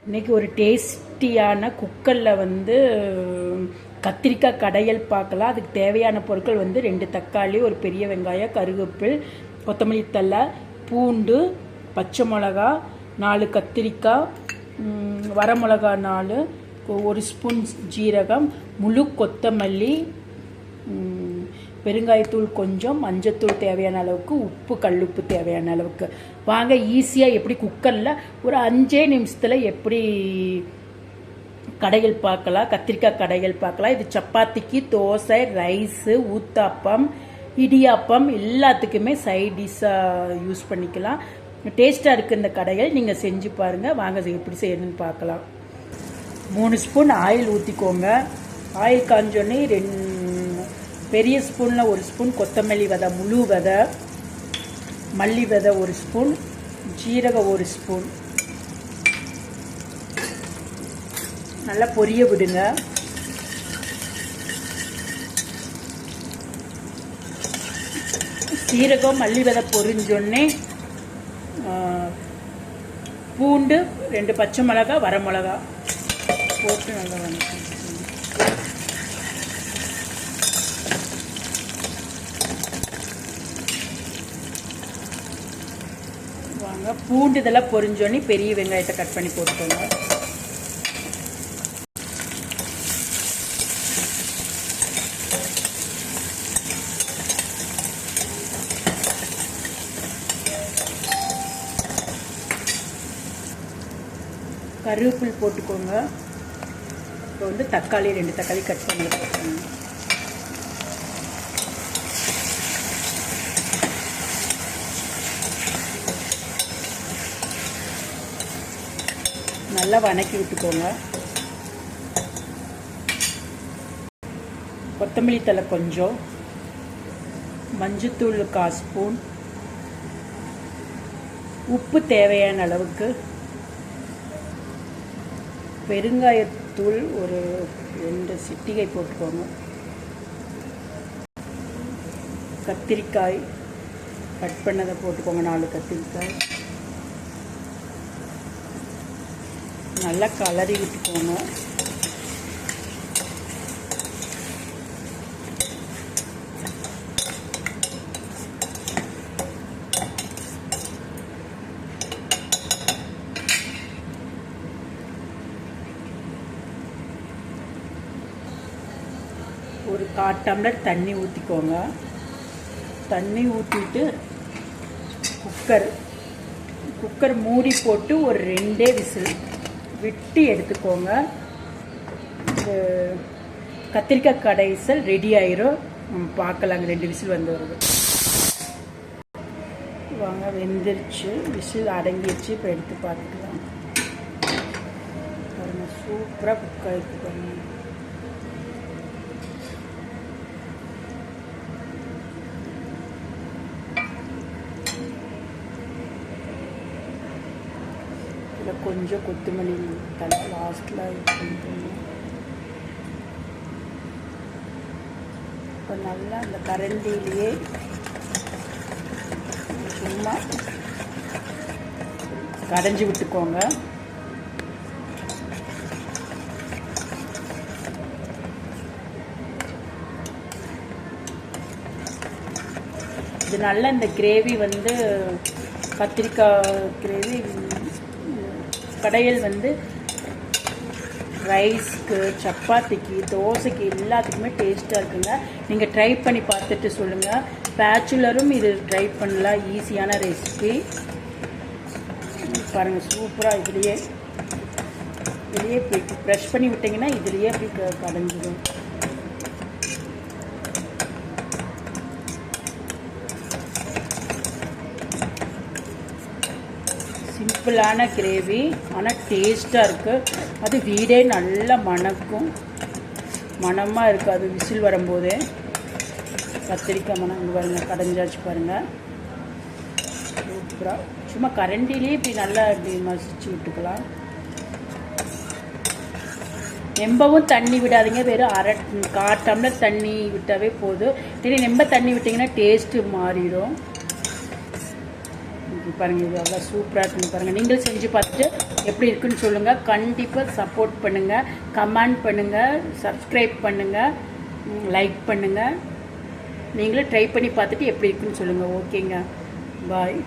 இன்றைக்கி ஒரு டேஸ்டியான குக்கரில் வந்து கத்திரிக்காய் கடையல் பார்க்கலாம். அதுக்கு தேவையான பொருட்கள் வந்து 2 தக்காளி, ஒரு பெரிய வெங்காயம், கருவேப்பில், கொத்தமல்லி தழை, பூண்டு, பச்சை மிளகா, 4 கத்திரிக்காய், வரமிளகா 4, 1 ஸ்பூன் ஜீரகம், முழு கொத்தமல்லி, பெருங்காயத்தூள் கொஞ்சம், மஞ்சத்தூள் தேவையான அளவுக்கு, உப்பு, கல்லுப்பு தேவையான அளவுக்கு. வாங்க ஈஸியாக எப்படி குக்கரில் ஒரு 5 நிமிஷத்தில் எப்படி கடைகள் பார்க்கலாம், கத்திரிக்காய் கடைகள் பார்க்கலாம். இது சப்பாத்திக்கு, தோசை, ரைஸு, ஊத்தாப்பம், இடியாப்பம் எல்லாத்துக்குமே சைட் டிஷ்ஷாக யூஸ் பண்ணிக்கலாம். டேஸ்ட்டாக இருக்குது இந்த கடைகள். நீங்கள் செஞ்சு பாருங்கள். வாங்க எப்படி செய்யணும்னு பார்க்கலாம். 3 ஸ்பூன் ஆயில் ஊற்றிக்கோங்க. ஆயில் காஞ்சோடனே பெரிய ஸ்பூனில் 1 ஸ்பூன் கொத்தமல்லி விதை, முழு விதை, மல்லி விதை 1 ஸ்பூன், ஜீரகம் 1 ஸ்பூன் நல்லா பொரிய விடுங்க. சீரகம் மல்லி விதை பொரிஞ்சோடனே பூண்டு, 2 பச்சை மிளகா, வரமிளகா போட்டு நல்லா வணக்கம். வாங்க, பூண்டு இதெல்லாம் பொரிஞ்சோடனே பெரிய வெங்காயத்தை கட் பண்ணி போட்டுக்கோங்க. கருவேப்பில் போட்டுக்கோங்க. இப்போ வந்து தக்காளி 2 தக்காளி கட் பண்ணி போட்டுக்கோங்க. நல்லா வணக்கி விட்டுக்கோங்க. கொத்தமல்லி தழை கொஞ்சம், மஞ்சத்தூள் 1/4 ஸ்பூன், உப்பு தேவையான அளவுக்கு, பெருங்காயத்தூள் ஒரு 2 சிட்டிகை போட்டுக்கோங்க. கத்திரிக்காய் கட் பண்ணதை போட்டுக்கோங்க. 4 கத்திரிக்காய் நல்லா கலரி விட்டுக்கோங்க. ஒரு 1/4 டம்ளர் தண்ணி ஊற்றிக்கோங்க. தண்ணி ஊற்றிட்டு குக்கர் மூடி போட்டு ஒரு 2 விசில் விட்டு எடுத்துக்கோங்க. கத்திரிக்காய் கடைசல் ரெடி ஆயிரும். பார்க்கலாங்க. 2 விசில் வந்து வருது. வாங்க, வெந்துருச்சு, விசில் அடங்கிடுச்சு. இப்போ எடுத்து பார்த்துக்கலாம். பாருங்க, சூப்பராக குக் ஆகிருக்கு பாருங்க. இதில் கொஞ்சம் கொத்தமல்லி தழை லாஸ்ட்டில் பண்ணுறோம். இப்போ நல்லா அந்த கரண்டிலேயே சும்மா கடைஞ்சி விட்டுக்கோங்க. இது நல்லா இந்த கிரேவி வந்து கத்திரிக்காய் கிரேவி கடையில் வந்து ரைஸ்க்கு, சப்பாத்திக்கு, தோசைக்கு எல்லாத்துக்குமே டேஸ்ட்டாக இருக்குங்க. நீங்கள் ட்ரை பண்ணி பார்த்துட்டு சொல்லுங்கள். பேச்சுலரும் இது ட்ரை பண்ணலாம். ஈஸியான ரெசிபி பாருங்கள். சூப்பராக இதுலேயே ப்ரெஷ் பண்ணி விட்டிங்கன்னா இதுலேயே அப்படி கடைஞ்சிடும். சிம்பிளான கிரேவி, ஆனால் டேஸ்ட்டாக இருக்குது. அது வீடே நல்லா மணக்கும். மணமாக இருக்குது அது விசில் வரும்போதே. கத்திரிக்காய் மணம் இங்கே பாருங்கள், கடைஞ்சாச்சு பாருங்கள். சூப்பராக சும்மா கரண்டிலேயே இப்படி நல்லா இப்படி மசிச்சு விட்டுக்கலாம். நெம்பவும் தண்ணி விடாதீங்க. வெறும் 1/4 டம்ளர் தண்ணி விட்டாவே போதும். நெம்ப தண்ணி விட்டிங்கன்னா டேஸ்ட்டு மாறிடும். பாருங்கள், இது அவ்வளோ சூப்பராக இருக்குன்னு பாருங்கள். நீங்களும் செஞ்சு பார்த்துட்டு எப்படி இருக்குன்னு சொல்லுங்கள். கண்டிப்பாக சப்போர்ட் பண்ணுங்கள், கமெண்ட் பண்ணுங்கள், சப்ஸ்கிரைப் பண்ணுங்கள், லைக் பண்ணுங்கள். நீங்களும் ட்ரை பண்ணி பார்த்துட்டு எப்படி இருக்குன்னு சொல்லுங்கள். ஓகேங்க, பாய்.